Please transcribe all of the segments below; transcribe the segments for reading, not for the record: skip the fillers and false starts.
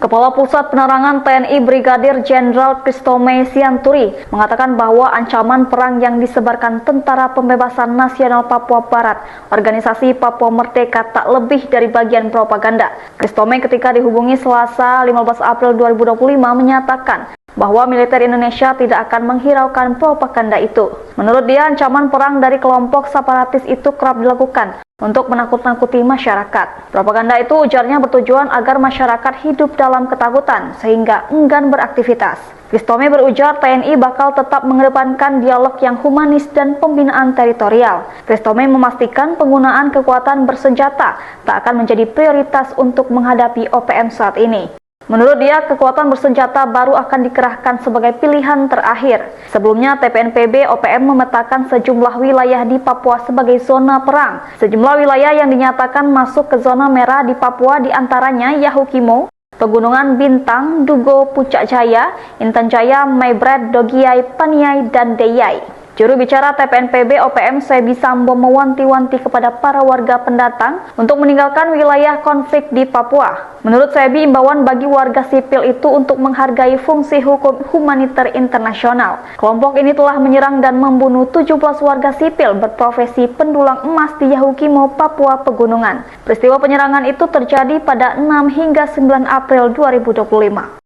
Kepala Pusat Penerangan TNI Brigadir Jenderal Christome Sianturi mengatakan bahwa ancaman perang yang disebarkan Tentara Pembebasan Nasional Papua Barat, organisasi Papua Merdeka tak lebih dari bagian propaganda. Christome ketika dihubungi Selasa 15 April 2025 menyatakan bahwa militer Indonesia tidak akan menghiraukan propaganda itu. Menurut dia, ancaman perang dari kelompok separatis itu kerap dilakukan untuk menakut-nakuti masyarakat. Propaganda itu, ujarnya, bertujuan agar masyarakat hidup dalam ketakutan sehingga enggan beraktivitas. Christome berujar TNI bakal tetap mengedepankan dialog yang humanis dan pembinaan teritorial. Christome memastikan penggunaan kekuatan bersenjata tak akan menjadi prioritas untuk menghadapi OPM saat ini. Menurut dia, kekuatan bersenjata baru akan dikerahkan sebagai pilihan terakhir. Sebelumnya, TPNPB OPM memetakan sejumlah wilayah di Papua sebagai zona perang. Sejumlah wilayah yang dinyatakan masuk ke zona merah di Papua diantaranya Yahukimo, Pegunungan Bintang, Dugo, Puncak Jaya, Intan Jaya, Maibrat, Dogiai, Paniai, dan Deyai. Juru bicara TPNPB OPM Sebi Sambo mewanti-wanti kepada para warga pendatang untuk meninggalkan wilayah konflik di Papua. Menurut Sebi, imbauan bagi warga sipil itu untuk menghargai fungsi hukum humaniter internasional. Kelompok ini telah menyerang dan membunuh 17 warga sipil berprofesi pendulang emas di Yahukimo, Papua Pegunungan. Peristiwa penyerangan itu terjadi pada 6 hingga 9 April 2025.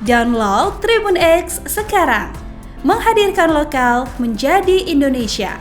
Download Tribun X sekarang. Menghadirkan lokal menjadi Indonesia.